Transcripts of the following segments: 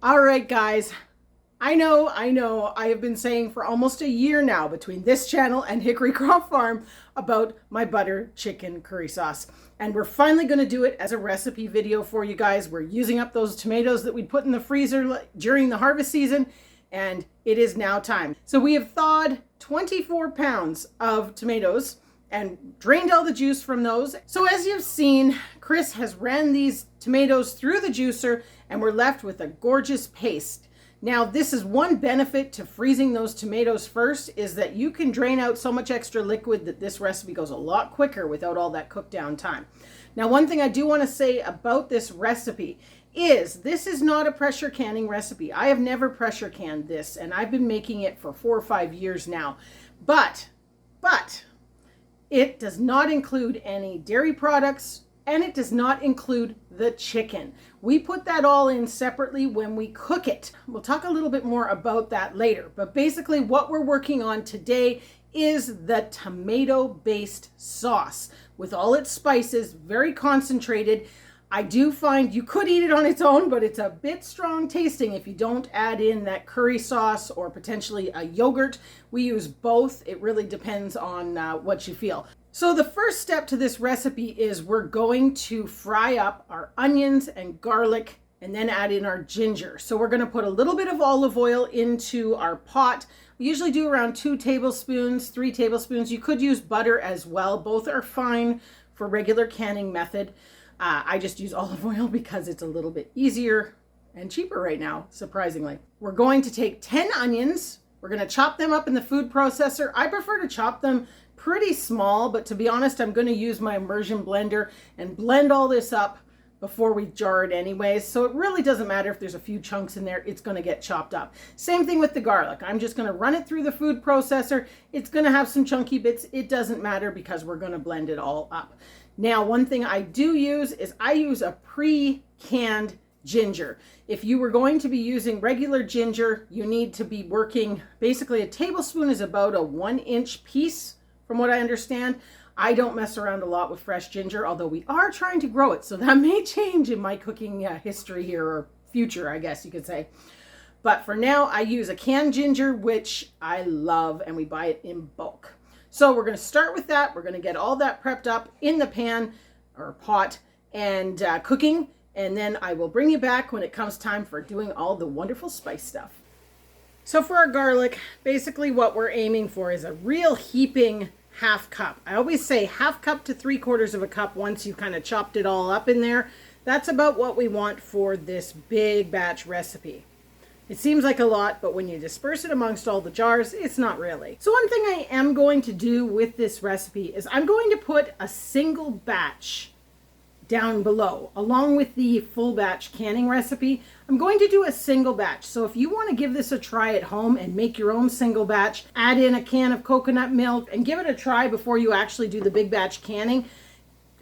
All right, guys. I know. I have been saying for almost a year now between this channel and Hickory Crop Farm about my butter chicken curry sauce. And we're finally going to do it as a recipe video for you guys. We're using up those tomatoes that we put in the freezer during the harvest season, and it is now time. So we have thawed 24 pounds of tomatoes and drained all the juice from those. So as you've seen, Chris has ran these tomatoes through the juicer and we're left with a gorgeous paste. Now, this is one benefit to freezing those tomatoes first, is that you can drain out so much extra liquid that this recipe goes a lot quicker without all that cook down time. Now, one thing I do want to say about this recipe is this is not a pressure canning recipe. I have never pressure canned this, and I've been making it for 4 or 5 years now. But it does not include any dairy products, and it does not include the chicken. We put that all in separately when we cook it. We'll talk a little bit more about that later. But basically what we're working on today is the tomato-based sauce with all its spices, very concentrated. I do find you could eat it on its own, but it's a bit strong tasting if you don't add in that curry sauce or potentially a yogurt. We use both. It really depends on what you feel. So the first step to this recipe is we're going to fry up our onions and garlic and then add in our ginger. So we're going to put a little bit of olive oil into our pot. We usually do around 2 tablespoons, 3 tablespoons. You could use butter as well. Both are fine for regular canning method. I just use olive oil because it's a little bit easier and cheaper right now, surprisingly. We're going to take 10 onions. We're going to chop them up in the food processor. I prefer to chop them pretty small, but to be honest, I'm going to use my immersion blender and blend all this up before we jar it anyways. So it really doesn't matter if there's a few chunks in there, it's going to get chopped up. Same thing with the garlic. I'm just going to run it through the food processor. It's going to have some chunky bits. It doesn't matter because we're going to blend it all up. Now, one thing I do use is I use a pre-canned ginger. If you were going to be using regular ginger, you need to be working, basically a tablespoon is about a 1-inch piece from what I understand. I don't mess around a lot with fresh ginger, although we are trying to grow it. So that may change in my cooking history here, or future, I guess you could say. But for now, I use a canned ginger, which I love, and we buy it in bulk. So we're going to start with that. We're going to get all that prepped up in the pan or pot and cooking. And then I will bring you back when it comes time for doing all the wonderful spice stuff. So for our garlic, basically what we're aiming for is a real heaping half cup. I always say half cup to 3/4 of a cup once you've kind of chopped it all up in there. That's about what we want for this big batch recipe. It seems like a lot, but when you disperse it amongst all the jars, it's not really. So one thing I am going to do with this recipe is I'm going to put a single batch down below, along with the full batch canning recipe. I'm going to do a single batch. So if you want to give this a try at home and make your own single batch, add in a can of coconut milk and give it a try before you actually do the big batch canning,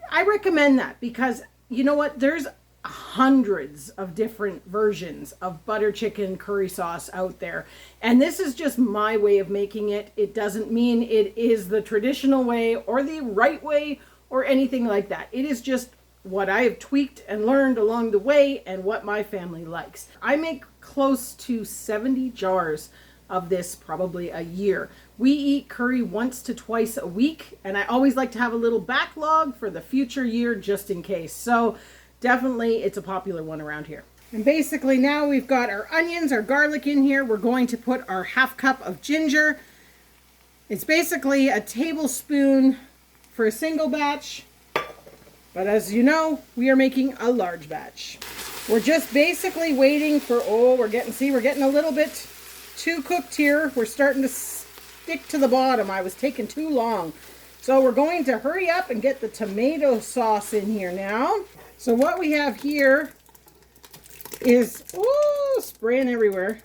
I recommend that because you know what? There's hundreds of different versions of butter chicken curry sauce out there. And this is just my way of making it. It doesn't mean it is the traditional way or the right way or anything like that. It is just what I have tweaked and learned along the way and what my family likes. I make close to 70 jars of this probably a year. We eat curry once to twice a week, and I always like to have a little backlog for the future year just in case. So definitely it's a popular one around here. And basically now we've got our onions, our garlic in here. We're going to put our half cup of ginger. It's basically a tablespoon for a single batch. But as you know, we are making a large batch. We're just basically waiting for, we're getting a little bit too cooked here. We're starting to stick to the bottom. I was taking too long. So we're going to hurry up and get the tomato sauce in here now. So what we have here is, spraying everywhere,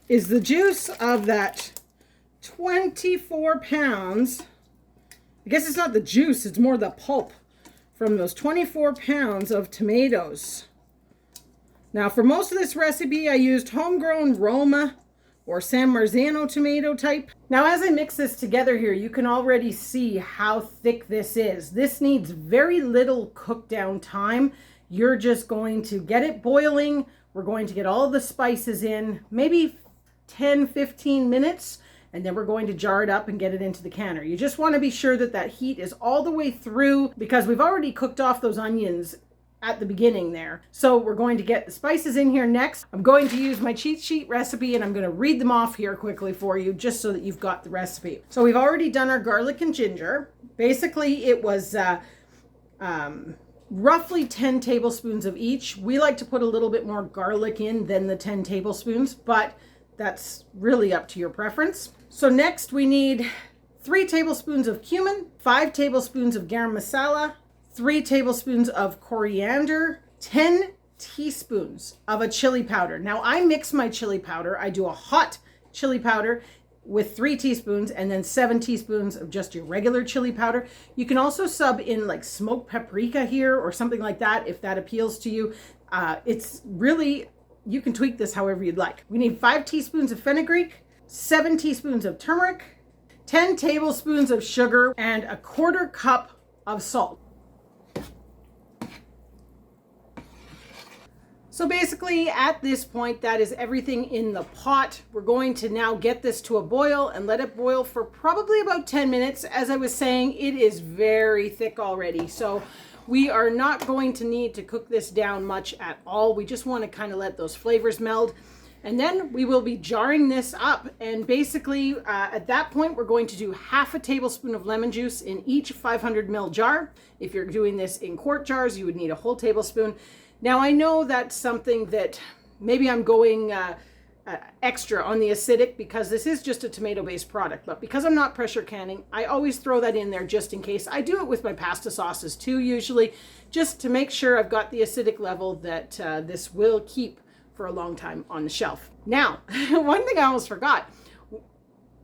is the juice of that 24 pounds. I guess it's not the juice, it's more the pulp from those 24 pounds of tomatoes. Now for most of this recipe, I used homegrown Roma or San Marzano tomato type. Now as I mix this together here, you can already see how thick this is. This needs very little cook down time. You're just going to get it boiling We're going to get all the spices in, maybe 10-15 minutes, and then we're going to jar it up and get it into the canner. You just want to be sure that that heat is all the way through, because we've already cooked off those onions at the beginning there. So we're going to get the spices in here next. I'm going to use my cheat sheet recipe, and I'm going to read them off here quickly for you just so that you've got the recipe. So we've already done our garlic and ginger. Basically it was roughly 10 tablespoons of each. We like to put a little bit more garlic in than the 10 tablespoons, but that's really up to your preference. So next we need 3 tablespoons of cumin, 5 tablespoons of garam masala, 3 tablespoons of coriander, 10 teaspoons of a chili powder. Now I mix my chili powder. I do a hot chili powder with 3 teaspoons and then 7 teaspoons of just your regular chili powder. You can also sub in like smoked paprika here or something like that if that appeals to you. It's really, you can tweak this however you'd like. We need 5 teaspoons of fenugreek, 7 teaspoons of turmeric, 10 tablespoons of sugar, and a 1/4 cup of salt. So basically at this point, that is everything in the pot. We're going to now get this to a boil and let it boil for probably about 10 minutes. As I was saying, it is very thick already. So we are not going to need to cook this down much at all. We just want to kind of let those flavors meld. And then we will be jarring this up. And basically at that point, we're going to do 1/2 tablespoon of lemon juice in each 500 ml jar. If you're doing this in quart jars, you would need a whole tablespoon. Now I know that's something that maybe I'm going extra on the acidic because this is just a tomato-based product, but because I'm not pressure canning, I always throw that in there just in case. I do it with my pasta sauces too, usually, just to make sure I've got the acidic level that this will keep for a long time on the shelf. Now, one thing I almost forgot,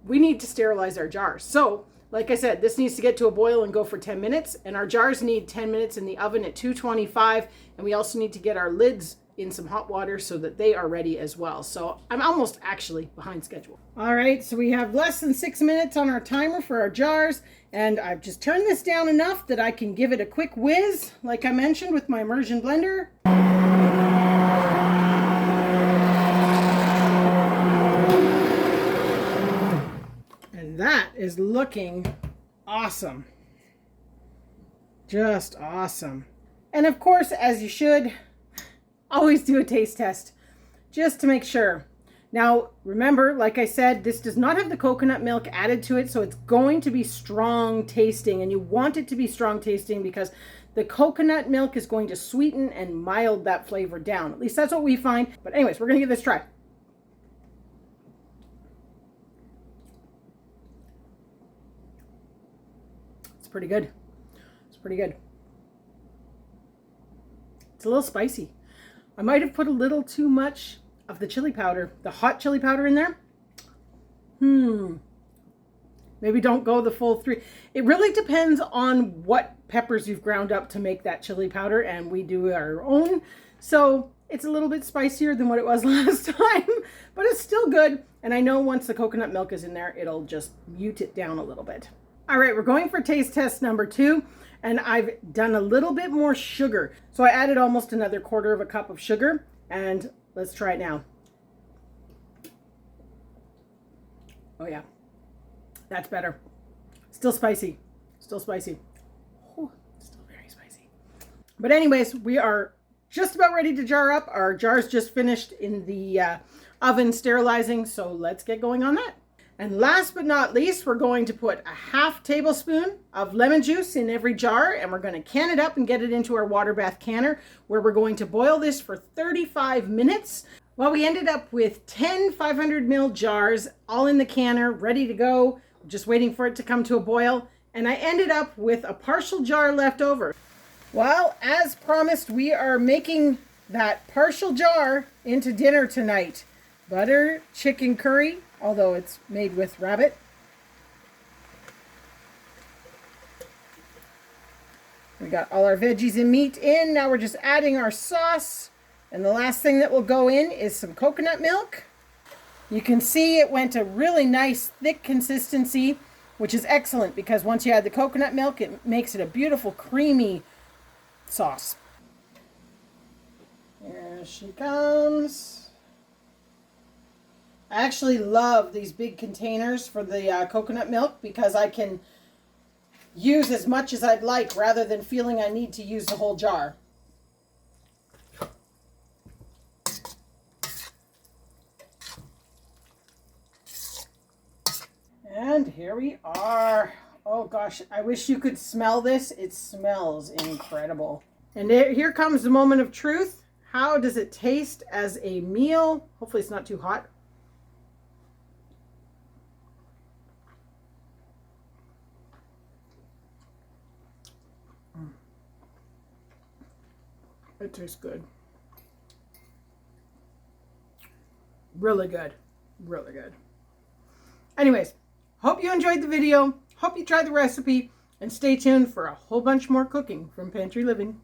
we need to sterilize our jars. So like I said, this needs to get to a boil and go for 10 minutes, and our jars need 10 minutes in the oven at 225, and we also need to get our lids in some hot water so that they are ready as well. So I'm almost actually behind schedule. All right, so we have less than 6 minutes on our timer for our jars, and I've just turned this down enough that I can give it a quick whiz, like I mentioned with my immersion blender. That is looking awesome. Just awesome. And of course, as you should, always do a taste test just to make sure. Now, remember, like I said, this does not have the coconut milk added to it, so it's going to be strong tasting, and you want it to be strong tasting because the coconut milk is going to sweeten and mild that flavor down. At least that's what we find. But anyways, we're going to give this a try. Pretty good. It's pretty good. It's a little spicy. I might have put a little too much of the chili powder, the hot chili powder in there. Maybe don't go the full 3. It really depends on what peppers you've ground up to make that chili powder, and we do our own. So it's a little bit spicier than what it was last time, but it's still good. And I know once the coconut milk is in there, it'll just mute it down a little bit. All right, we're going for taste test number 2, and I've done a little bit more sugar. So I added almost another 1/4 cup of sugar, and let's try it now. Oh yeah, that's better. Still spicy, still spicy. Oh, still very spicy. But anyways, we are just about ready to jar up. Our jar's just finished in the oven sterilizing, so let's get going on that. And last but not least, we're going to put a 1/2 tablespoon of lemon juice in every jar, and we're going to can it up and get it into our water bath canner, where we're going to boil this for 35 minutes. Well, we ended up with 10 500 ml jars all in the canner, ready to go, just waiting for it to come to a boil. And I ended up with a partial jar left over. Well, as promised, we are making that partial jar into dinner tonight. Butter chicken curry, although it's made with rabbit. We got all our veggies and meat in. Now we're just adding our sauce. And the last thing that will go in is some coconut milk. You can see it went a really nice thick consistency, which is excellent because once you add the coconut milk, it makes it a beautiful creamy sauce. Here she comes. I actually love these big containers for the coconut milk because I can use as much as I'd like rather than feeling I need to use the whole jar. And here we are. Oh gosh, I wish you could smell this. It smells incredible. And here comes the moment of truth. How does it taste as a meal? Hopefully it's not too hot. It tastes good. Really good. Really good. Anyways, hope you enjoyed the video. Hope you tried the recipe. And stay tuned for a whole bunch more cooking from Pantry Living.